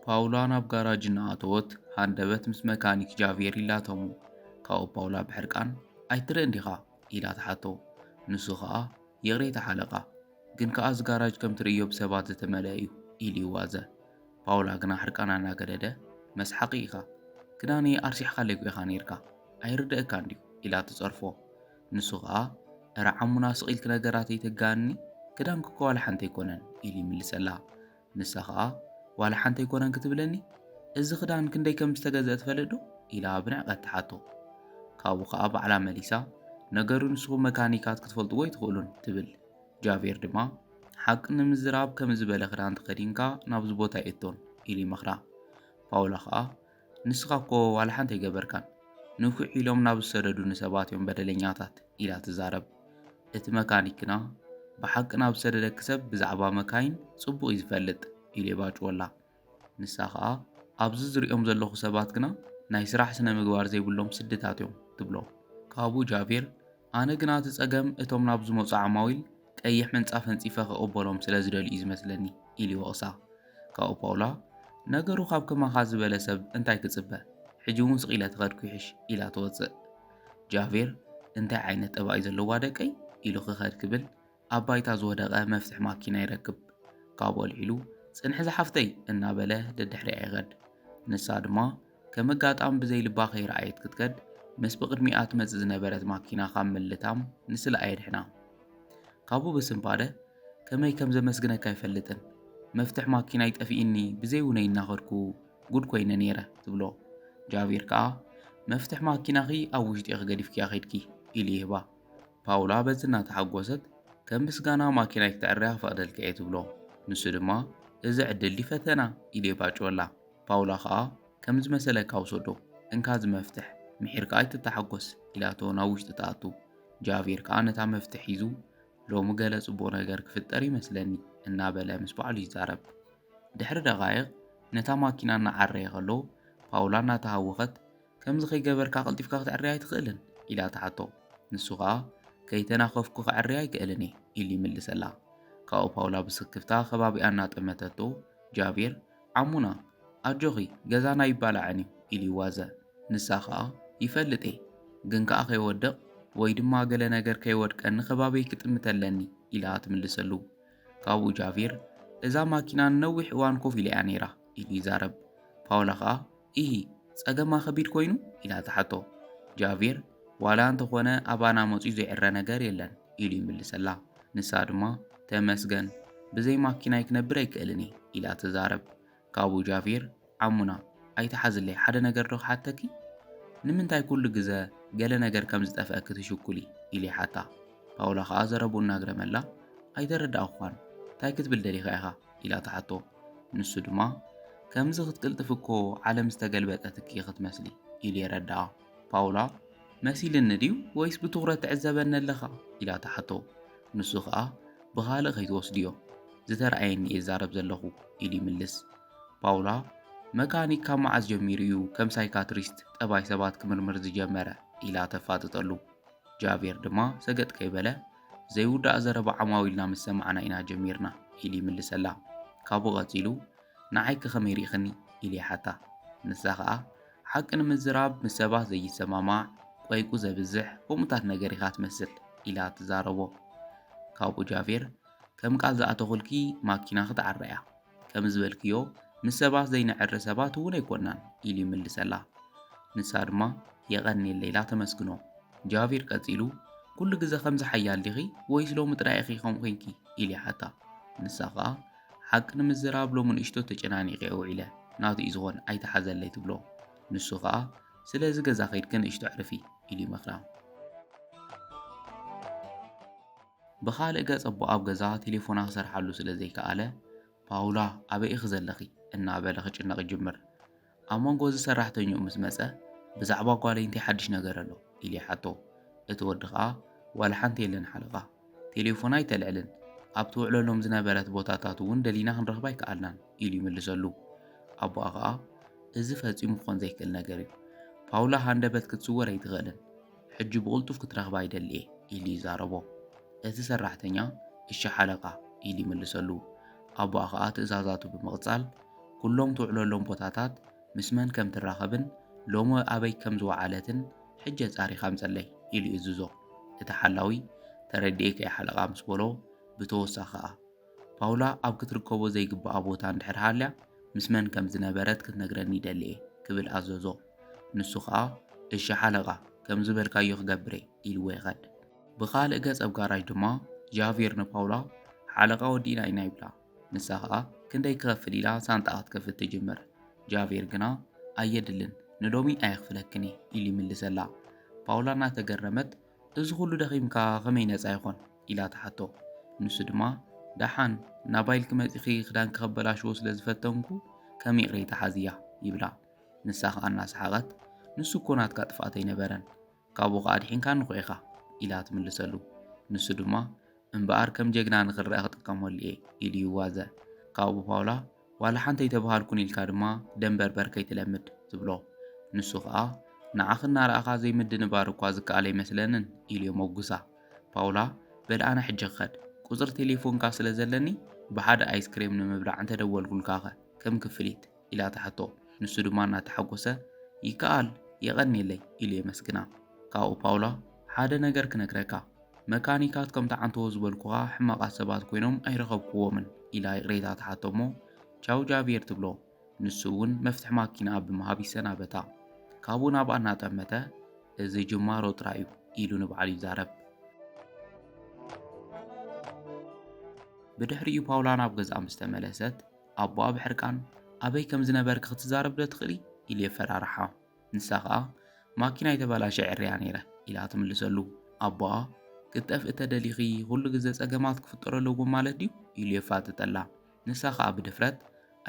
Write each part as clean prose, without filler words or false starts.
ፓውላ ናብ ጋራጅ እናኣተወት ሃንደበት ምስ መካኒክ ጃቪየር ኢላቶሙ ካብኡ ፓውላ ብሕርቃን ኣይትርኢ ዲኻ ኢላ ተሓቶ። ንሱ ኸኣ የቕሬታ ሓለቓ ግን ከኣ እዚ ጋራጅ ከም ትርእዮ ብሰባት ዝተመልአ እዩ ኢሉ ይዋዘ። ፓውላ ግና ሕርቃና እናገደደ መስሓቂ ኢኻ ክዳኔ ኣርሲሕካ ለይኮ ኢኻ ነይርካ ኣይርድአካ እንዲሁ ኢላ ትጸርፎ። ንሱ ኸኣ እረ ዓሙና ስቒልክ ነገራት ኣይትጋኒ ክዳንክ እኮ ዋላ ሓንቲ ኣይኮነን ኢሉ ይምልሰላ። ንሳ ኸኣ ዋላ ሓንቲ ኣይኮነን ክትብለኒ እዚ ክዳን ክንደይ ከም ዝተገዝአ ትፈልጥ ዶ ኢላ ብንዕቐት ተሓቶ። ካብኡ ኸኣ ባዕላ መሊሳ ነገሩ ንስኹም መካኒካት ክትፈልጥዎ ይትኽእሉን ትብል። ጃቪየር ድማ ሓቂ ንምዝራብ ከም ዝበለ ክዳን ተኸዲንካ ናብዚ ቦታ የእቶን ኢሉ ይመኽራ። ፓውላ ኸኣ ንስኻ እኮ ዋላ ሓንቲ ኣይገበርካን ንኩዕ ኢሎም ናብ ዝሰደዱ ንሰባት እዮም በደለኛታት ኢላ ትዛረብ። እቲ መካኒክ ግና ብሓቂ ናብ ዝሰደደኪ ሰብ ብዛዕባ መካይን ጽቡቕ እዩ ዝፈልጥ ኢሉ የባጭወላ። ንሳ ኸኣ ኣብዚ ዝሪኦም ዘለኹ ሰባት ግና ናይ ስራሕ ስነ ምግባር ዘይብሎም ስድታት እዮም ትብሎ። ካብኡ ጃቪየር ኣነ ግና እቲ ጸገም እቶም ናብ ዝመፁ ዓማዊል ቀይሕ ምንጻፍ ኣንጺፈ ክቕበሎም ስለ ዝደልዩ እዩ ዝመስለኒ ኢሉ ይወቕሳ። ካብኡ ፓውላ ነገሩ ካብ ከማኻ ዝበለ ሰብ እንታይ ክጽበ ሕጂ እውን ስቒለ ትኸድኩ ይሕሽ ኢላ ትወፅእ። ጃቪየር እንታይ ዓይነት ጠባይ ዘለዋ ደቀይ ኢሉ ክኸድ ክብል ኣብ ባይታ ዝወደቐ መፍትሕ ማኪና ይረክብ። ካብኡ ኣልዒሉ ጽንሒ ዝሓፍተይ እናበለ ደድሕሪኣ ይኸድ። ንሳ ድማ ከም ኣጋጣሚ ብዘይልባ ከይረኣየት ክትከድ ምስ ብቕድሚኣ ትመጽእ ዝነበረት ማኪና ካብ ምልታም ንስልኣ የድሕና። ካብኡ ብስምባደ ከመይ ከም ዘመስግነካ ኣይፈልጥን መፍትሕ ማኪና ይጠፊእኒ ብዘይውነይ እናኸድኩ ጉድ ኮይነ ነይረ ትብሎ። ጃቪየር ከኣ መፍትሕ ማኪናኺ ኣብ ውሽጢ ክገዲፍክያ ኸድኪ ኢሉ ይህባ። ፓውላ በዚ እናተሓጐሰት ከም ምስጋና ማኪናይ ክትዕርያ ክፈቕደልከ እየ ትብሎ። ንሱ ድማ እዚ ዕድል ፈተና ኢሉ የባጭወላ። ፓውላ ኸኣ ከም ዝመሰለካ ውሰዶ እንካ ዝመፍትሕ ምሒርካ ኣይትተሓጐስ ኢላቶ ናብ ውሽጢ ተኣቱ። ጃቪየር ከኣ ነታ መፍትሕ ሒዙ ሎሚ ገለ ጽቡቕ ነገር ክፍጠር ይመስለኒ እናበለ ምስ ባዕሉ ይዛረብ። ድሕሪ ደቓይቕ ነታ ማኪና እናዓረየ ኸሎ ፓውላ እናተሃወኸት ከምዚ ከይገበርካ ቐልጢፍካ ክትዕርያ ኣይትኽእልን ኢላ ተሓቶ። ንሱ ኸኣ ከይተናኸፍኩ ክዕርያ ኣይክእልን እየ ኢሉ ይምልሰላ። ካብኡ ፓውላ ብስክፍታ ከባቢኣ እናጠመተቶ ጃቪየር ዓሙና ኣጆኺ ገዛና ይባላዕን እዩ ኢሉ ይዋዘ። ንሳ ኸኣ ይፈልጥ እየ ግን ከኣ ከይወድቕ ወይ ድማ ገለ ነገር ከይወድቀኒ ከባበይ ክጥምተለኒ ኢላ ትምልሰሉ። ካብኡ ጃቪየር እዛ ማኪና ንነዊሕ እዋን ኮፍ ኢላ እያ ነይራ ኢሉ ይዛረብ። ፓውላ ኸኣ ኢሂ ጸገማ ኸቢድ ኮይኑ ኢላ ተሓቶ። ጃቪየር ዋላ እንተኾነ ኣባና መጺኡ ዘይዕረ ነገር የለን ኢሉ ይምልሰላ። ንሳ ድማ ተመስገን ብዘይ ማኪናይ ክነብር ኣይክእልን እየ ኢላ ትዛረብ። ካብኡ ጃቪየር ዓሙና ኣይተሓዝለይ ሓደ ነገር ዶ ክሓተኪ ንምንታይ ኩሉ ግዜ ገለ ነገር ከም ዝጠፍአኪ ትሽኩሊ ኢሉ ይሓታ። ፓውላ ኸኣ ዘረቡ እናግረመላ ኣይተረዳእኳን እንታይ ክትብል ደሊኻ ኢኻ ኢላ ተሓቶ። ንሱ ድማ ከምዚ ክትቅልጥፍ እኮ ዓለም ዝተገልበጠትኪ ክትመስሊ ኢሉ የረድኣ። ፓውላ መሲልኒ ድዩ ወይስ ብትኹረት ትዕዘበኒ ኣለኻ ኢላ ተሓቶ። ንሱ ኸኣ ብኻልእ ከይትወስድዮ ዝተረኣየኒ እየ ዛረብ ዘለኹ ኢሉ ይምልስ። ፓውላ መካኒክ ካብ መዓዝ ጀሚሩ እዩ ከም ሳይካትሪስት ጠባይ ሰባት ክምርምር ዝጀመረ ኢላ ተፋጥጠሉ። ጃቪየር ድማ ሰገጥ ከይበለ ዘይውዳእ ዘረባ ዓማዊልና ምስ ሰማዕና ኢና ጀሚርና ኢሉ ይምልሰላ። ካብኡ ቐፂሉ ንዓይክ ኸመይ ሪኢኽኒ ኢሉ ይሓታ። ንሳ ኸኣ ሓቂ ንምዝራብ ምስ ሰባት ዘይሰማማዕ ቆይቁ ዘብዝሕ ከምኡታት ነገር ኢኻ ትመስል ኢላ ትዛረቦ። ካብኡ ጃቪየር ከም ቃል ዝኣተኹልኪ ማኪና ክትዓረያ ከም ዝበልክዮ ምስ ሰባት ዘይንዕሪ ሰባት እውን ኣይኮናን ኢሉ ይምልሰላ። ንሳ ድማ የቐኒየለ ኢላ ተመስግኖ። ጃቪየር ቀፂሉ ኩሉ ግዜ ከምዚ ሓያል ዲኺ ወይስ ሎሚ ጥራይ ኢኺ ከምኡ ኮንኪ ኢሉ ይሓታ። ንሳ ኸኣ ሓቂ ንምዝራብ ሎሚ ንእሽቶ ተጨናኒቐ ውዒለ ናቱ እዩ ዝኾን ኣይተሓዘለይ ትብሎ። ንሱ ኸኣ ስለዚ ገዛ ኸይድክ ንእሽቶ ዕርፊ ኢሉ ይመኽራ። ብኻልእ ገጽ ኣቦ ኣብ ገዛ ቴሌፎና ክሰርሓሉ ስለ ዘይከኣለ ፓውላ ኣበይ ኢኺ ዘለኺ እናበለ ክጭነቕ ይጅምር። ኣብ መንጎ እዚ ሰራሕተኛኡ ምስ መጸ ብዛዕባ ጓለይ እንታይ ሓድሽ ነገር ኣሎ ኢሉ ይሓቶ። እቲ ወዲ ኸኣ ዋላ ሓንቲ የለን ሓለቓ ቴሌፎና ኣይተልዕልን ኣብቲ ውዕለሎም ዝነበረት ቦታታት እውን ደሊና ክንረኽባ ኣይከኣልናን ኢሉ ይምልሰሉ። ኣቦኣ ኸኣ እዚ ፈጺሙ ክኾን ዘይክእል ነገር እዩ ፓውላ ሃንደበት ክትስወር ኣይትኽእልን ሕጂ ብቕልጡፍ ክትረኽባ ይደሊ እየ ኢሉ ይዛረቦ። እቲ ሰራሕተኛ እሺ ሓለቓ ኢሉ ይምልሰሉ። ኣቦኣ ኸኣ ትእዛዛቱ ብምቕጻል ኩሎም ትውዕለሎም ቦታታት ምስ መን ከም ትራኸብን ሎሚ ኣበይ ከም ዝወዓለትን ሕጀ ጻሪኻ ምጸለይ ኢሉ ይእዝዞ። እቲ ሓላዊ ተረዲእከ ሓለቓ ምስ በሎ ብተወሳኺ ኸኣ ፓውላ ኣብ ክትርከቦ ዘይግባኣ ቦታ እንድሕር ሃልያ ምስ መን ከም ዝነበረት ክትነግረኒ ይደልየ ክብል ኣዘዞ። ንሱ ኸኣ እሺ ሓለቓ ከም ዝበልካዮ ክገብረ ኢልዎ ይኸድ። ብኻልእ ገጽ ኣብ ጋራጅ ድማ ጃቪር ንፓውላ ሓለቓ ወዲና ኢና ይብላ። ንሳ ኸኣ ክንደይ ክኸፍል ኢላ ሳንጣኣ ክትከፍት ትጅምር። ጃቪር ግና ኣየድልን ንሎሚ ኣይኽፍለክን ኢሉ ይምልሰላ። ፓውላ እናተገረመት እዚ ኩሉ ደኺምካ ኸመይ ነፃ ይኾን ኢላ ተሓቶ። ንሱ ድማ ዳሓን ናባይልክ መጺኺ ክዳን ክኸበላሽዎ ስለ ዝፈተንኩ ከመይ ቅሬታ ሓዝያ ይብላ። ንሳ ኸኣ እናሰሓቐት ንሱ እኮ ናትካ ጥፋኣት ኣይነበረን ካብኡ ኸኣ ድሒንካ ንኹ ኢኻ ኢላ ትምልሰሉ። ንሱ ድማ እምበኣር ከም ጀግና ንኽርአ ክጥቀመሉ እየ ኢሉ ይዋዘ። ካብኡ ፓውላ ዋላ ሓንቲ ኣይተባሃልኩን ኢልካ ድማ ደንበርበር ከይትለምድ ትብሎ። ንሱ ኸኣ ንዓኽ እናረኣኻ ዘይምድንባር እኳ ዝከኣለ ኣይመስለንን ኢሉ የመጉሳ። ፓውላ በልኣና ሕጂ ክኸድ ቁፅሪ ቴሌፎንካ ስለ ዘለኒ ብሓደ ኣይስክሬም ንምብላዕ እንተደወልኩልካ ኸ ከም ክፍሊት ኢላ ተሓቶ። ንሱ ድማ እናተሓጐሰ ይከኣል የቐኒየለይ ኢሉ የመስግና። ካብኡ ፓውላ ሓደ ነገር ክነግረካ መካኒካት ከም ተዓንተዎ ዝበልኩኻ ሕማቓት ሰባት ኮይኖም ኣይረኸብክዎምን ኢላ ቅሬታ ተሓቶ እሞ ቻው ጃቪር ትብሎ። ንሱ እውን መፍትሒ ማኪና ብምሃብ ይሰናበታ። ካብኡ ናብኣ እናጠመተ እዚ ጅማሮ ጥራይ እዩ ኢሉ ንበዓሉ ይዛረብ። ብድሕሪኡ ፓውላ ናብ ገዛ ምስ ተመለሰት ኣቦኣ ብሕርቃን ኣበይ ከም ዝነበርክ ክትዛረብ ዶ ትኽእሊ ኢሉ የፈራርሓ። ንሳ ኸኣ ማኪና የተበላሸ ዕርያ ነይረ ኢላ ትምልሰሉ። ኣቦኣ ክትጠፍእ ተደሊኺ ኩሉ ግዜ ጸገማት ክፍጠሩ ኣለዎም ማለት ድዩ ኢሉ የፋጥጠላ። ንሳ ኸኣ ብድፍረት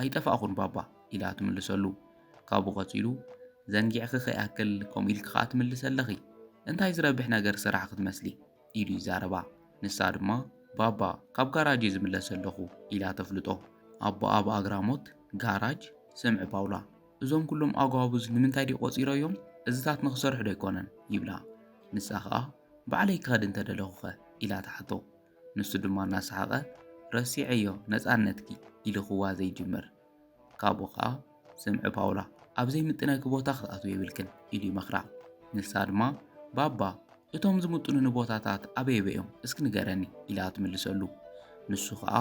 ኣይጠፋእኹን ባባ ኢላ ትምልሰሉ። ካብኡ ቐፂሉ ዘንጊዕኺ ኸይኣክል ከምኡ ኢልክ ኸኣ ትምልስ ኣለኺ እንታይ ዝረብሕ ነገር ስራሕ ክትመስሊ ኢሉ ይዛረባ። ንሳ ድማ ባባ ካብ ጋራጅ ዝምለስ ኣለኹ ኢላ ተፍልጦ። ኣቦኣ ብኣግራሞት ጋራጅ ስምዒ ፓውላ እዞም ኩሎም ኣጓቡዝ ንምንታይ ዲ ቆፂሮዮም እዝታት ንኽሰርሑ ዶ ኣይኮነን ይብላ። ንሳ ኸኣ ባዕለይ ክኸድ እንተደለኹ ኸ ኢላ ተሓቶ። ንሱ ድማ እናሰሓቐ ረሲዐዮ ነፃነትኪ ኢሉ ክዋዘ ይጅምር። ካብኡ ኸኣ ስምዒ ፓውላ ኣብ ዘይምጥነኪ ቦታ ክትኣትው የብልክን ኢሉ ይመኽራ። ንሳ ድማ ባባ እቶም ዝምጥኑኒ ቦታታት ኣበየበዮም እስኪ ንገረኒ ኢላ ትምልሰሉ። ንሱ ኸኣ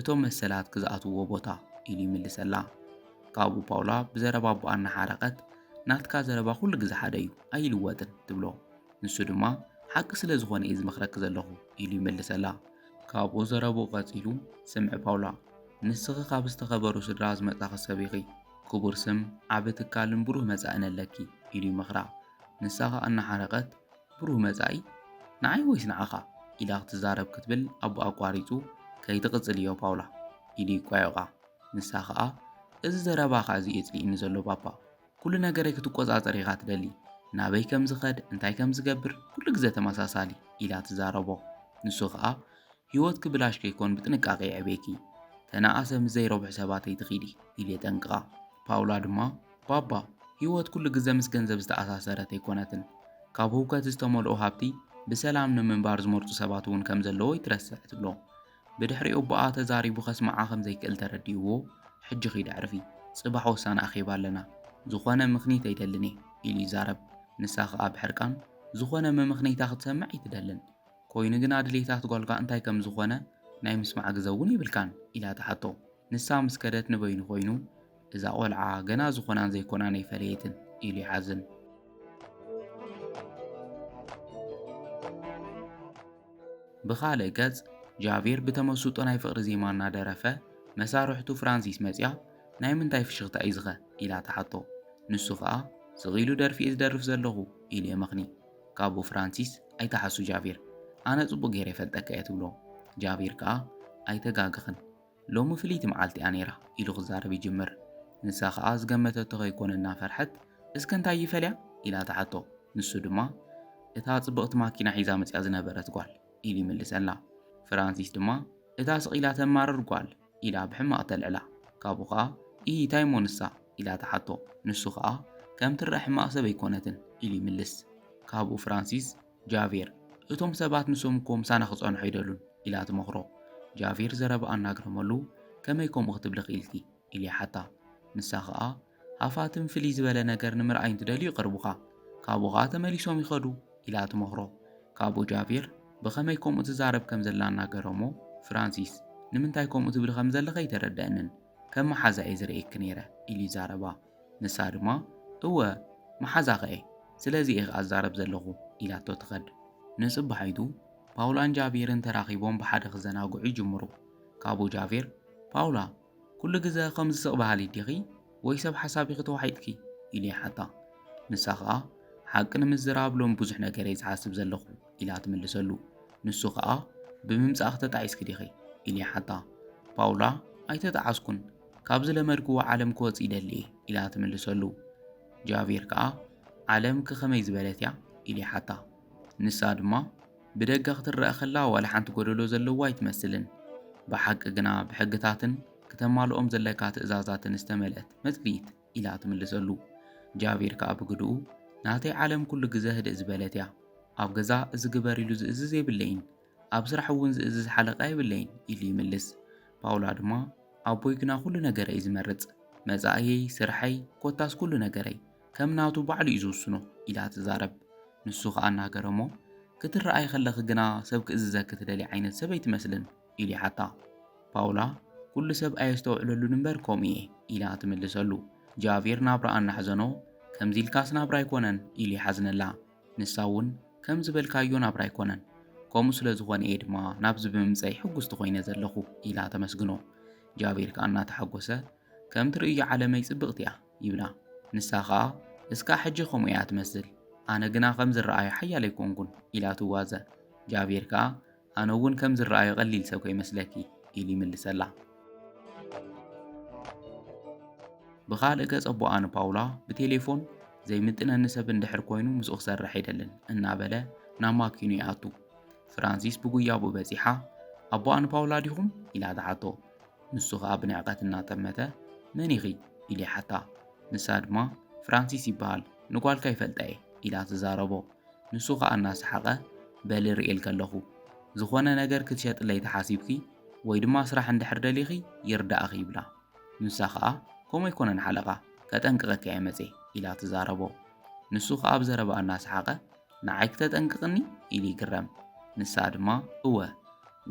እቶም መሰላት ክዝኣትውዎ ቦታ ኢሉ ይምልሰላ። ካብኡ ፓውላ ብዘረባ ኣቦኣ እናሓረቐት ናትካ ዘረባ ኩሉ ግዜ ሓደ እዩ ኣይልወጥን ትብሎ። ንሱ ድማ ሓቂ ስለ ዝኾነ እዩ ዝመኽረኪ ዘለኹ ኢሉ ይምልሰላ። ካብኡ ዘረብኡ ቐፂሉ ስምዒ ፓውላ ንስኺ ካብ ዝተኸበሩ ስድራ ዝመጻኺ ሰብ ኢኺ ክቡር ስም ዓብ ትካልን ብሩህ መጻእን ኣለኪ ኢሉ ይመኽራ። ንሳ ኸኣ እናሓረቐት ብሩህ መጻኢ ንዓይ ወይስ ንዓኻ ኢላ ክትዛረብ ክትብል ኣቦኣ ኣቋሪፁ ከይትቕጽል እዮ ፓውላ ኢሉ ይቋየቓ። ንሳ ኸኣ እዚ ዘረባኻ እዚ የጽሊእኒ ዘሎ ባባ ኩሉ ነገረይ ክትቆጻጸር ኢኻ ትደሊ ናበይ ከም ዝኸድ እንታይ ከም ዝገብር ኩሉ ግዜ ተመሳሳሊ ኢላ ትዛረቦ። ንሱ ኸኣ ህይወት ክብላሽ ከይኮን ብጥንቃቄ ይዕብየኪ ተናኣሰ ምስ ዘይረብሑ ሰባት ኣይትኺዲ ኢሉ የጠንቅቓ። ፓውላ ድማ ባባ ህይወት ኩሉ ግዜ ምስ ገንዘብ ዝተኣሳሰረት ኣይኮነትን ካብ ህውከት ዝተመልኦ ሃብቲ ብሰላም ንምንባር ዝመርፁ ሰባት እውን ከም ዘለዎ ይትረስዕ ትብሎ። ብድሕሪኡ ኣቦኣ ተዛሪቡ ከስማዓ ከም ዘይክእል ተረዲእዎ ሕጂ ኺድ ኣዕርፊ ጽባሕ ወሳነ ኣኼባ ኣለና ዝኾነ ምኽኒት ኣይደልን ኢሉ ይዛረብ። ንሳ ኸኣ ብሕርቃን ዝኾነ መምኽነይታ ክትሰምዕ ኣይትደልን ኮይኑ ግና ድሌታት ጓልካ እንታይ ከም ዝኾነ ናይ ምስማዕ ግዜ እውን ይብልካን ኢላ ተሓቶ። ንሳ ምስ ከደት ንበይኑ ኮይኑ እዛ ቆልዓ ገና ዝኾናን ዘይኮናን ኣይፈለየትን ኢሉ ይሓዝን። ብኻልእ ገጽ ጃቪር ብተመስጦ ናይ ፍቕሪ ዜማ እናደረፈ መሳርሕቱ ፍራንሲስ መጺያ ናይ ምንታይ ፍሽኽታ እዩ ዝኸ ኢላ ተሓቶ። ንሱ ኸኣ ስቒሉ ደርፊ እየ ዝደርፍ ዘለኹ ኢሉ የመኽኒ። ካብኡ ፍራንሲስ ኣይተሓሱ ጃቪር ኣነ ጽቡቕ ገይረ የፈልጠካ እየ ትብሎ። ጃቪር ከኣ ኣይተጋግኽን ሎሚ ፍልይቲ መዓልቲ እያ ነይራ ኢሉ ክዛረብ ይጅምር። ንሳ ኸኣ ዝገመተቶ ከይኮነና ፈርሐት እስከ እንታይ ይፈልያ ኢላ ተሓቶ። ንሱ ድማ እታ ጽብቕቲ ማኪና ሒዛ መጽያ ዝነበረት ጓል ኢሉ ይምልሰላ። ፍራንሲስ ድማ እታ ስቒላ ተማርር ጓል ኢላ ብሕማቕ ተልዕላ። ካብኡ ኸኣ እንታይ ሞ ንሳ ኢላ ተሓቶ። ንሱ ኸኣ ከም ትርአ ሕማቕ ሰብ ኣይኮነትን ኢሉ ይምልስ። ካብኡ ፍራንሲስ ጃቪር እቶም ሰባት ንሶም እኮ ምሳና ክጸንሑ ይደሉን ኢላ ትመኽሮ። ጃቪር ዘረባ ኣናግረመሉ ከመይ ከምኡ ክትብል ኽኢልቲ ኢልያ ሓታ ንሳ ኸኣ ሃፋትም ፍልይ ዝበለ ነገር ንምርኣይ እንትደልዩ ይቐርቡኻ ካብኡ ኸኣ ተመሊሶም ይኸዱ ኢላ ትመኽሮ ካብኡ ጃቪር ብኸመይ ከምኡ ትዛረብ ከም ዘላ እናገረሞ ፍራንሲስ ንምንታይ ከምኡ ትብል ከም ዘለኸ ይተረድአንን ከም መሓዛ እየ ዝርአየኪ ነይረ ኢሉ ይዛረባ ንሳ ድማ እወ መሓዛ ኸ ስለዚ እየ ኸኣ ዝዛረብ ዘለኹ ኢላቶ ትኸድ ንጽባሒቱ ፓውላን ጃቪርን ተራኺቦም ብሓደ ክዘናግዑ ይጅምሩ ካብኡ ጃቪር ፓውላ ኩሉ ግዜ ከምዚ ስቕ ባህሊ ዲኺ ወይ ሰብ ሓሳቢ ክትወሓይጥኪ ኢሉ ይሓታ ንሳ ኸኣ ሓቂ ንምዝራብ ሎም ብዙሕ ነገር እየ ዝሓስብ ዘለኹ ኢላ ትምልሰሉ ንሱ ኸኣ ብምምጻእ ክተጣዒስኪ ዲኺ ኢሉ ይሓታ ፓውላ ኣይተጣዓስኩን ካብ ዝለመድክዎ ዓለም ክወፅ ይደሊ እየ ኢላ ትምልሰሉ ጃቪር ከኣ ዓለም ከመይ ዝበለት እያ ኢሉ ይሓታ ንሳ ድማ ብደገ ክትረአ ከላ ዋላ ሓንቲ ጎደሎ ዘለዋ ኣይትመስልን ብሓቂ ግና ብሕግታትን ከተማልኦም ዘለካ ትእዛዛትን ዝተመልአት መጽሊት ኢላ ትምልሰሉ ጃቪር ከኣ ብግድኡ ናተይ ዓለም ኩሉ ግዜ ህድእ ዝበለት እያ ኣብ ገዛ እዚ ግበር ኢሉ ዝእዝዝ የብለይን ኣብ ስራሕ እውን ዝእዝዝ ሓለቓ የብለይን ኢሉ ይምልስ ፓውላ ድማ ኣቦይ ግና ኩሉ ነገር እዩ ዝመርጽ መጻእየይ ስርሐይ ኮታስ ኩሉ ነገረይ ከም ናቱ ባዕሉ እዩ ዝውስኖ ኢላ ትዛረብ ንሱ ኸኣ እናገረሞ ክትረኣይ ከለኺ ግና ሰብ ክእዝዘኪ ትደሊ ዓይነት ሰብ ኣይትመስልን ኢሉ ይሓታ ፓውላ ኩሉ ሰብ ኣየስተውዕለሉን እምበር ከምኡ እየ ኢላ ትምልሰሉ ጃቪር ናብራ እናሕዘኖ ከምዚ ኢልካስ ናብራ ኣይኮነን ኢሉ ይሓዝነላ ንሳ እውን ከም ዝበልካዮ ናብራ ኣይኮነን ከምኡ ስለ ዝኾነ እየ ድማ ናብዚ ብምምፀይ ሕጉስቲ ኮይነ ዘለኹ ኢላ ተመስግኖ ጃቪር ከኣ እናተሓጐሰ ከም ትርእዮ ዓለመይ ጽብቕቲ እያ ይብላ ንሳ ኸኣ እስካ ሕጂ ከምኡ እያ ትመስል ኣነ ግና ከም ዝረኣዮ ሓያል ኣይኮንኩን ኢላ ትዋዘ ጃቪር ከኣ ኣነ እውን ከም ዝረኣዮ ቀሊል ሰብ ከይመስለኪ ኢሉ ይምልሰላ ብኻልእ ገጽ ኣቦኣ ንፓውላ ብቴሌፎን ዘይምጥነኒ ሰብ እንድሕር ኮይኑ ምስኡ ክሰርሕ ኣይደልን እናበለ ናብ ማኪኑ ይኣቱ ፍራንሲስ ብጉያቡ በፂሓ ኣቦኣ ንፓውላ ዲኹም ኢላ ተሓቶ ንሱ ኸኣ ብንዕቐት እናጠመተ መን ኢኺ ኢሉ ይሓታ ንሳ ድማ ፍራንሲስ ይበሃል ንጓልካ ይፈልጣ እየ ኢላ ትዛረቦ ንሱ ኸኣ እናሰሓቐ በሊ ርእየልከ ኣለኹ ዝኾነ ነገር ክትሸጥለይ ተሓሲብኪ ወይ ድማ ስራሕ እንድሕር ደሊኺ ይርዳእኺ ይብላ ንሳ ኸኣ ከምኡ ኣይኮነን ሓለቓ ከጠንቅቐካ እየ መፀ ኢላ ትዛረቦ ንሱ ኸኣ ብዘረባ እናሰሓቐ ንዓይ ክተጠንቅቕኒ ኢሉ ይግረም ንሳ ድማ እወ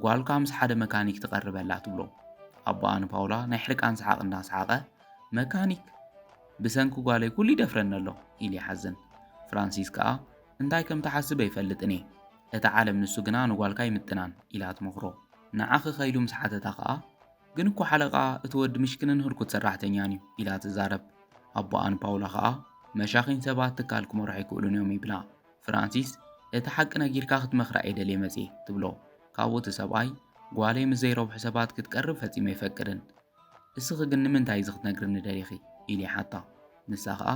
ጓልካ ምስ ሓደ መካኒክ ትቐርበላ ትብሎ ኣቦኣ ንፓውላ ናይ ሕርቃን ሰሓቕ እናሰሓቐ መካኒክ ብሰንኪ ጓለይ ኩሉ ይደፍረኒ ኣሎ ኢሉ ይሓዝን ፍራንሲስ ከኣ እንታይ ከም ተሓስብ ኣይፈልጥን እየ እቲ ዓለም ንሱ ግና ንጓልካ ይምጥናን ኢላ ትመኽሮ ንዓኺ ኸይዱ ምስ ሓተታ ከኣ ግን እኮ ሓለቓ እቲ ወዲ ምሽክንን ህርኩት ሰራሕተኛን እዩ ኢላ ትዛረብ ኣቦኣ ንፓውላ ከኣ መሻኺን ሰባት ትካል ክመርሑ ኣይክእሉን እዮም ይብላ ፍራንሲስ እቲ ሓቂ ነጊርካ ክትመኽራ እየደልየ መጽ ትብሎ ካብኡ እቲ ሰብኣይ ጓለይ ምስ ዘይረብሑ ሰባት ክትቀርብ ፈጺሙ ኣይፈቅድን እስኺ ግን ንምንታይ እዚ ክትነግርኒ ደሊኺ ኢሉ ይሓታ ንሳ ኸኣ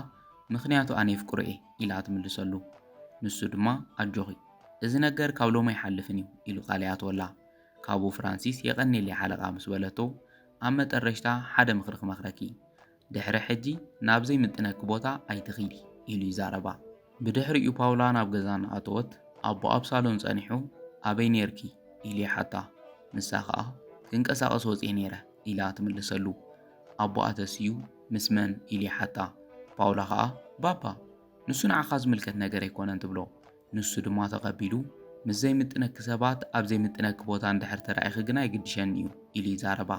ምኽንያቱ ኣነ ይፍቅሮ እየ ኢላ ትምልሰሉ ንሱ ድማ ኣጆኺ እዚ ነገር ካብ ሎሚ ኣይሓልፍን እዩ ኢሉ ቃልያትወላ ካብኡ ፍራንሲስ የቐኒለይ ሓለቓ ምስ በለቶ ኣብ መጠረሽታ ሓደ ምኽሪ ክመኽረኪ ድሕሪ ሕጂ ናብ ዘይምጥነኪ ቦታ ኣይትኺዲ ኢሉ ይዛረባ ብድሕሪኡ ፓውላ ናብ ገዛ እናኣተወት ኣቦ ኣብ ሳሎን ጸኒሑ ኣበይ ነርኪ ኢሉ ይሓታ ንሳ ኸኣ ክንቀሳቐስ ወፂእ ነይረ ኢላ ትምልሰሉ ኣቦኣ ተስዩ ምስ መን ኢሉ ይሓታ ፓውላ ኸኣ ባባ ንሱ ንዓኻ ዝምልከት ነገር ኣይኮነን ትብሎ ንሱ ድማ ተቐቢሉ ምስ ዘይምጥነኪ ሰባት ኣብ ዘይምጥነኪ ቦታ እንድሕር ተራእኺ ግና ይግድሸኒ እዩ ኢሉ ይዛረባ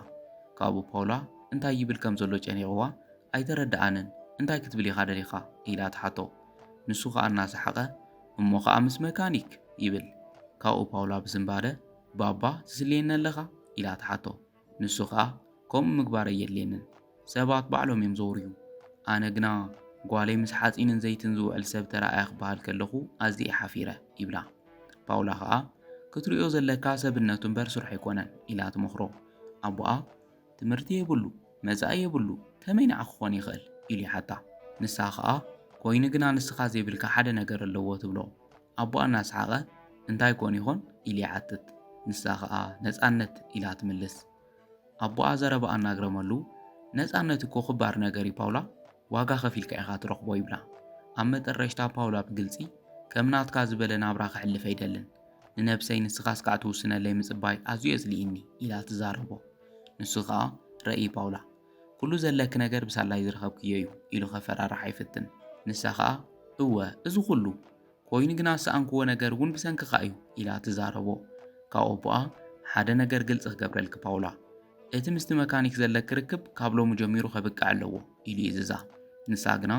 ካብኡ ፓውላ እንታይ ይብል ከም ዘሎ ጨኒቕዋ ኣይተረድኣንን እንታይ ክትብል ኢኻ ደሊኻ ኢላ ትሓቶ ንሱ ኸኣ እናሰሓቐ እሞ ኸኣ ምስ መካኒክ ይብል ካብኡ ፓውላ ብዝምባደ ባባ ትስልየኒ ኣለኻ ኢላ ትሓቶ ንሱ ኸኣ ከምኡ ምግባር የድልየንን ሰባት ባዕሎም እዮም ዘውርዩ ኣነ ግና ጓለይ ምስ ሓፂንን ዘይትን ዝውዕል ሰብ ተራእያ ክበሃል ከለኹ ኣዝየ ሓፊረ ይብላ ፓውላ ኸኣ ክትሪኦ ዘለካ ሰብነቱ እምበር ስራሕ ኣይኮነን ኢላ ትመኽሮ ኣቦኣ ትምህርቲ የብሉ መጻኢ የብሉ ከመይ ንዓ ክኾን ይኽእል ኢሉ ይሓታ ንሳ ኸኣ ኮይኑ ግና ንስኻ ዘይብልካ ሓደ ነገር ኣለዎ ትብሎ ኣቦኣ እናሰሓቐ እንታይ ኮን ይኾን ኢሉ ይዓትት ንሳ ኸኣ ነፃነት ኢላ ትምልስ ኣቦኣ ዘረባኣ እናግረመሉ ነፃነት እኮ ክባር ነገር እዩ ፓውላ ዋጋ ከፊልካ ኢኻ ትረኽቦ ይብላ ኣብ መጠረሽታ ፓውላ ብግልፂ ከም ናትካ ዝበለ ናብራ ክሕልፍ ኣይደልን ንነብሰይ ንስኻ ስካዕ ትውስነለይ ምጽባይ ኣዝዩ የጽልኢኒ ኢላ ትዛረቦ ንሱ ኸኣ ረኢ ፓውላ ኩሉ ዘለክ ነገር ብሳላይ ዝረኸብክዮ እዩ ኢሉ ኸፈራርሓ ይፍትን። ንሳ ኸኣ እወ እዚ ኩሉ ኮይኑ ግና ዝሰኣንክዎ ነገር እውን ብሰንኪኻ እዩ ኢላ ትዛረቦ። ካብኡ ቦኣ ሓደ ነገር ግልፂ ክገብረልክ ፓውላ እቲ ምስቲ መካኒክ ዘለክ ርክብ ካብ ሎሚ ጀሚሩ ከብቅዕ ኣለዎ ኢሉ ይእዝዛ። ንሳ ግና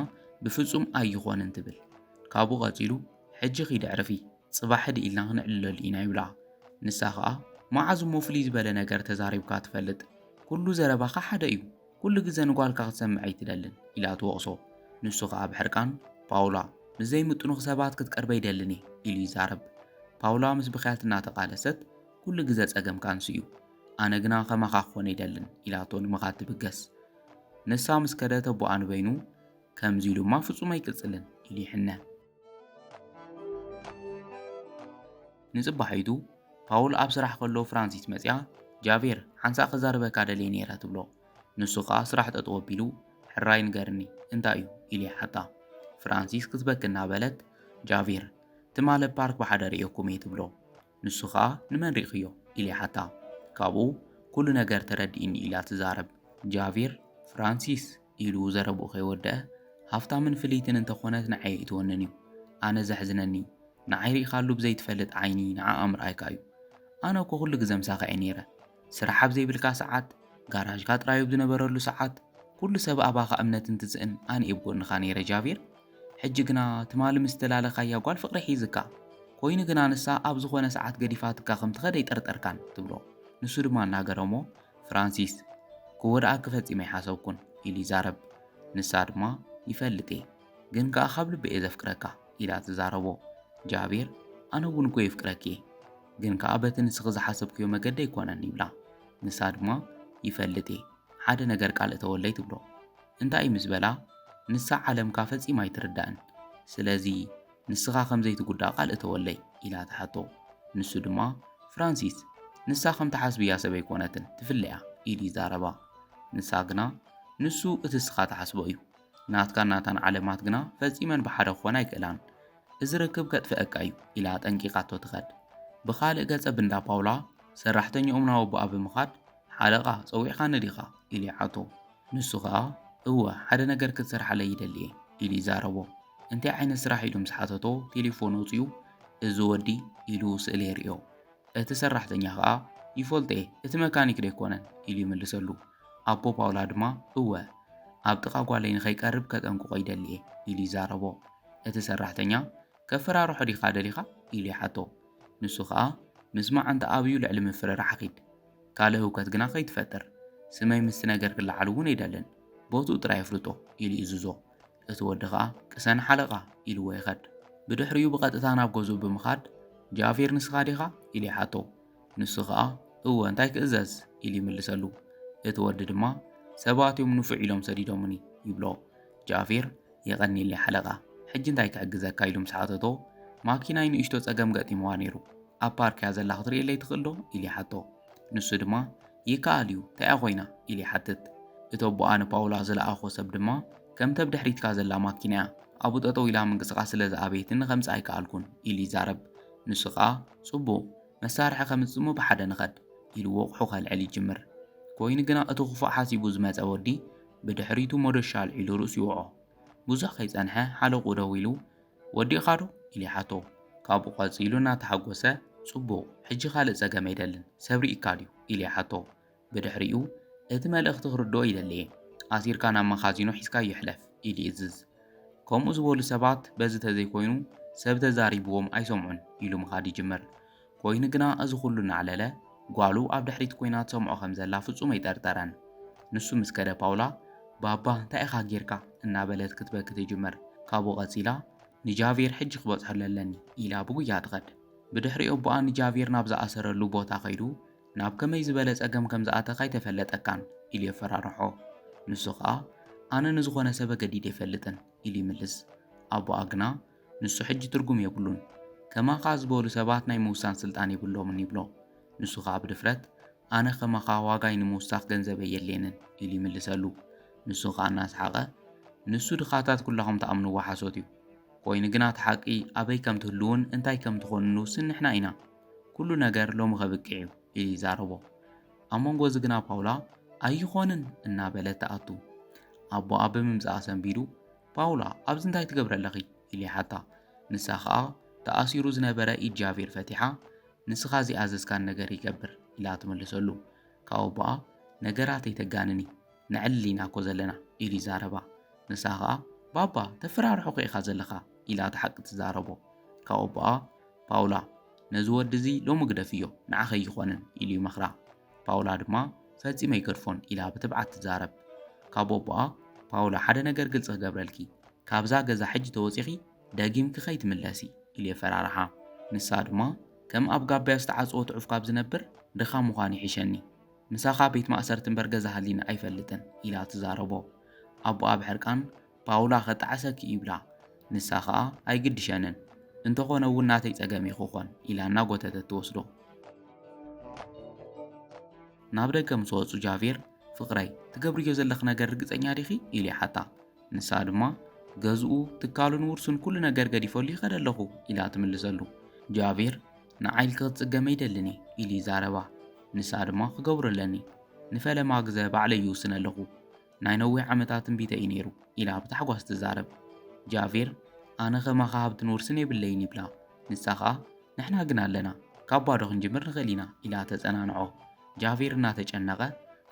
ብፍጹም ኣይኾንን ትብል። ካብኡ ቐፂሉ ሕጂ ኺድ ዕረፊ ጽባሕ ሕዲ ኢልና ክንዕልለሉ ኢና ይብላ። ንሳ ኸኣ መዓዝ እሞ ፍልይ ዝበለ ነገር ተዛሪብካ ትፈልጥ? ኩሉ ዘረባኻ ሓደ እዩ ኩሉ ግዜ ንጓልካ ክትሰምዕ ኣይትደልን ኢላ ትወቕሶ። ንሱ ኸኣ ብሕርቃን ፓውላ ምስ ዘይምጥኑኽ ሰባት ክትቀርበ ይደልን እየ ኢሉ ይዛረብ። ፓውላ ምስ ብኽያት እናተቓለሰት ኩሉ ግዜ ጸገምካ ንሱ እዩ ኣነ ግና ኸማኻ ክኾነ ይደልን ኢላቶ ንምኻድ ትብገስ። ንሳ ምስ ከደተ ቦኣ ንበይኑ ከምዚ ኢሉማ ፍጹም ኣይቅጽልን ኢሉ ይሕነ። ንጽባሒቱ ፓውል ኣብ ስራሕ ከሎ ፍራንሲስ መጽያ ጃቬር ሓንሳእ ክዛረበካ ደልየ ነይረ ትብሎ። ንሱ ኸኣ ስራሕ ጠጠው ኣቢሉ ሕራይ ንገርኒ እንታይ እዩ ኢሉ ይሓታ። ፍራንሲስ ክትበክ እናበለት ጃቬር ትማለ ፓርክ ብሓደ ርኢኩም እየ ትብሎ። ንሱ ኸኣ ንመን ሪእኽዮ ኢሉ ይሓታ። ካብኡ ኩሉ ነገር ተረዲእኒ ኢላ ትዛረብ። ጃቬር ፍራንሲስ ኢሉ ዘረብኡ ከይወድአ ሃፍታምን ፍልይትን እንተኾነት ንዓይ እትወንን እዩ ኣነ ዘሕዝነኒ ንዓይ ሪኢኻሉ ብዘይትፈልጥ ዓይኒ ንዓኣ ምርኣይካ እዩ። ኣነ እኮ ኩሉ ግዜ ምሳኻ እየ ነይረ ስራሕ ኣብ ዘይብልካ ሰዓት ጋራዥካ ጥራዩ ዝነበረሉ ሰዓት ኩሉ ሰብ ኣባኻ እምነት እንትዝእን ኣነ እየ ብጎንኻ ነይረ ጃቬር። ሕጂ ግና ትማሊ ምስ ተላለኻያ ጓል ፍቕሪ ሒዝካ ኮይኑ ግና ንሳ ኣብ ዝኾነ ሰዓት ገዲፋትካ ከም ትኸደ ይጠርጠርካን ትብሎ። ንሱ ድማ እናገረሞ ፍራንሲስ ክወድኣ ክፈጺመ ይሓሰብኩን ኢሉ ይዛረብ። ንሳ ድማ ይፈልጥ እየ ግን ከኣ ካብ ልቢ እየ ዘፍቅረካ ኢላ ትዛረቦ። ጃቬር ኣነ እውን እኮ የፍቅረኪ እየ ግን ከኣ በቲ ንስኺ ዝሓሰብክዮ መገዲ ኣይኮነን ይብላ። ንሳ ድማ ይፈልጥ እየ ሓደ ነገር ቃል እተወለይ ትብሎ። እንታይ ምስ በላ ንሳ ዓለምካ ፈጺማ ኣይትርዳእን ስለዚ ንስኻ ከምዘይትጉዳእ ቃል እተወለይ ኢላ ትሓቶ። ንሱ ድማ ፍራንሲስ ንሳ ከም ተሓስብያ ሰብ ኣይኮነትን ትፍለያ ኢሉ ይዛረባ። ንሳ ግና ንሱ እቲ ስኻ ተሓስቦ እዩ ናትካ ናታን ዓለማት ግና ፈጺመን ብሓደ ክኾና ኣይክእላን እዚ ርክብ ከጥፍአካ እዩ ኢላ ጠንቂቓቶ ትኸድ። ብኻልእ ገጸ ብንዳ ፓውላ ሰራሕተኛኦም ናብ ኣቦኣ ብምኻድ ሓለቓ ፀዊዕኻኒ ዲኻ ኢሉ ይሓቶ። ንሱ ኸኣ እወ ሓደ ነገር ክትሰርሓለይ ይደሊ እየ ኢሉ ይዛረቦ። እንታይ ዓይነት ስራሕ ኢሉ ምስ ሓተቶ ቴሌፎን ወፂኡ እዚ ወዲ ኢሉ ስእሊ የርእዮ። እቲ ሰራሕተኛ ኸኣ ይፈልጦ እየ እቲ መካኒክ ደይኮነን ኢሉ ይምልሰሉ። ኣቦ ፓውላ ድማ እወ ኣብ ጥቓ ጓለይ ንኸይቀርብ ከጠንቅቆ ይደሊ እየ ኢሉ ይዛረቦ። እቲ ሰራሕተኛ ከፈራርሖ ዲኻ ደሊኻ ኢሉ ይሓቶ። ንሱ ኸኣ ምስ ማዓንቲ ኣብዩ ልዕሊ ምፍርራሕ ኺድ ካልእ ህውከት ግና ከይትፈጥር ስመይ ምስቲ ነገር ክለዓል እውን ኣይደልን ቦትኡ ጥራይ ኣፍልጦ ኢሉ ይዝዞ። እቲ ወዲ ኸኣ ቅሰን ሓለቓ ኢልዎ ይኸድ። ብድሕሪኡ ብቐጥታ ናብ ገዝኡ ብምኻድ ጃቬር ንስኻ ዲኻ ኢሉ ይሓቶ። ንሱ ኸኣ እወ እንታይ ክእዘዝ ኢሉ ይምልሰሉ። እቲ ወዲ ድማ ሰባት እዮም ንፉዕ ኢሎም ሰዲዶምኒ ይብሎ። ጃቬር የቐኒለይ ሓለቓ ሕጂ እንታይ ክሕግዘካ ኢሉ ምስ ሓተቶ ማኪናይ ንእሽቶ ጸገም ገጢምዋ ነይሩ ኣብ ፓርክ እያ ዘላ ክትርእየለይ ትኽእል ዶ ኢሉ ይሓቶ። ንሱ ድማ ይከኣል እዩ እንታይኣ ኾይና ኢሉ ይሓትት። እቲ ኣቦኣ ንፓውላ ዝለኣኾ ሰብ ድማ ከምተ ብድሕሪትካ ዘላ ማኪና እያ ኣብኡ ጠጠው ኢላ ምንቅስቓስ ስለ ዝኣበየትኒ ከምፂ ኣይከኣልኩን ኢሉ ይዛረብ። ንሱ ኸኣ ጽቡቕ መሳርሒ ከምጽሞ ብሓደ ንኸድ ኢሉ ወቕሑ ከልዕል ይጅምር። ኮይኑ ግና እቲ ክፉእ ሓሲቡ ዝመጸ ወዲ ብድሕሪቱ ሞዶሻ ኣልዒሉ ርእሱ ይውዖ። ብዙሕ ከይጸንሐ ሓለቑ ደው ኢሉ ወዲቕኻ ዶ ኢሉ ይሓቶ። ካብኡ ቐፂሉ እናተሓጐሰ ጽቡቕ ሕጂ ካልእ ጸገም ኣይደልን ሰብ ሪኢካ ድዩ ኢሉ ይሓቶ። ብድሕሪኡ እቲ መልእኽቲ ክርድኦ ይደሊ እየ ኣሲርካ ናብ መኻዚኖ ሒዝካ ይሕለፍ ኢሉ ይእዝዝ። ከምኡ ዝበሉ ሰባት በዚ ተዘይኮይኑ ሰብ ተዛሪብዎም ኣይሰምዑን ኢሉ ምኻድ ይጅምር። ኮይኑ ግና እዚ ኩሉ እናዕለለ ጓሉ ኣብ ድሕሪት ኮይና ትሰምዖ ከም ዘላ ፍጹም ኣይጠርጠረን። ንሱ ምስ ከደ ፓውላ ባባ እንታይ ኢኻ ጌርካ እናበለት ክትበክ ትጅምር። ካብኡ ቐፂላ ንጃቬር ሕጂ ክበጽሐሉ ኣለኒ ኢላ ብጉያ ትኸድ። ብድሕሪኦ ቦኣ ንጃቬር ናብ ዝኣሰረሉ ቦታ ኸይዱ ናብ ከመይ ዝበለ ጸገም ከም ዝኣተኻ ኣይተፈለጠካን ኢሉ የፈራርሖ። ንሱ ኸኣ ኣነ ንዝኾነ ሰብ ገዲድ ኣይፈልጥን ኢሉ ይምልስ። ኣቦኣ ግና ንሱ ሕጂ ትርጉም የብሉን ከማኻ ዝበሉ ሰባት ናይ ምውሳን ስልጣን የብሎምን ይብሎ። ንሱ ኸኣ ብድፍረት ኣነ ከማኻ ዋጋይ ንምውሳኽ ገንዘበ የድልየንን ኢሉ ይምልሰሉ። ንሱ ኸኣ እናሰሓቐ ንሱ ድኻታት ኩላኹም ተኣምንዎ ሓሶት እዩ ኮይኑ ግና እቲ ሓቂ ኣበይ ከም ትህልውን እንታይ ከም ትኾኑ ንውስን ንሕና ኢና ኩሉ ነገር ሎሚ ኸብቅዕ እዩ ኢሉ ይዛረቦ። ኣብ መንጎ እዚ ግና ፓውላ ኣይኾንን እናበለት ተኣቱ ኣቦኣ ብምምጽኣ ሰንቢዱ ፓውላ ኣብዚ እንታይ ትገብር ኣለኺ ኢሉ ይሓታ ንሳ ከዓ ተኣሲሩ ዝነበረ ኢድ ጃቪር ፈቲሓ ንስኻ ዝኣዘዝካን ነገር ይገብር ኢላ ትመልሰሉ ካብ ኣቦኣ ነገራት ኣይተጋንኒ ንዕልል ኢና እኮ ዘለና ኢሉ ይዛረባ ንሳ ከዓ ባባ ተፈራርሑ ኢኻ ዘለኻ ኢላ ተሓቂ ትዛረቦ ካብ ኣቦኣ ፓውላ ነዚ ወዲ እዚ ሎሚ ግደፍዮ ንዓኸ ይኾንን ኢሉ ይመኽራ ፓውላ ድማ ፈጺመ ይገድፎን ኢላ ብትብዓት ትዛረብ ካብ ኣቦኣ ፓውላ ሓደ ነገር ግልጽ ክገብረልኪ ካብዛ ገዛ ሕጂ ተወፂኺ ደጊምኪ ከይትምለሲ ኢሉ የፈራርሓ ንሳ ድማ ከም ኣብ ጋባያ ዝተዓጽወ ትዑፍ ካብ ዝነብር ድኻ ምዃን ይሕሸኒ ምሳኻ ቤት ማእሰርቲ እምበር ገዛ ሃሊና ኣይፈልጥን ኢላ ትዛረቦ ኣቦኣ ብሕርቃን ፓውላ ኸጣዓሰኪ ይብላ ንሳ ከዓ ኣይግድሸንን እንተኾነ እውን ናተይ ጸገም ይኽኾን ኢላ እናጐተተት ትወስዶ ናብ ደገ ምስ ወጹ ጃቪር ፍቕረይ ትገብርዮ ዘለኽ ነገር ርግጸኛ ዲኺ ኢሉ ይሓታ ንሳ ድማ ገዝኡ ትካሉን ውርሱን ኩሉ ነገር ገዲፈሉ ይኸድ ኣለኹ ኢላ ትምልሰሉ ጃቪር ንዓይልክ ክትጽገመ ይደልኒ ኢሉ ይዛረባ ንሳ ድማ ክገብረለኒ ንፈለማ ግዘ ባዕለይ ይውስን ኣለኹ ናይ ነዊሕ ዓመታት ትንቢተ እዩ ነይሩ ኢላ ብታሕጓስ ትዛረብ ጃቪር ኣነ ኸማኻ ሃብትን ውርስን የብለይን ይብላ ንሳ ከዓ ንሕና ግን ኣለና ካብ ባዶ ክንጅምር ንኽእል ኢና ኢላ ተጸናንዖ ጃቪር እናተጨነቐ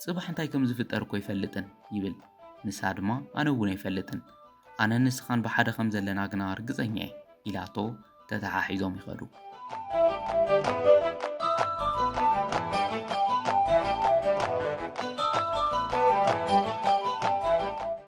ጽባሕ እንታይ ከም ዝፍጠር እኮ ይፈልጥን ይብል ንሳ ድማ ኣነ እውን ኣይፈልጥን ኣነ ንስኻን ብሓደ ከም ዘለና ግና ርግጸኛ እየ ኢላቶ ተተሓሒዞም ይኸዱ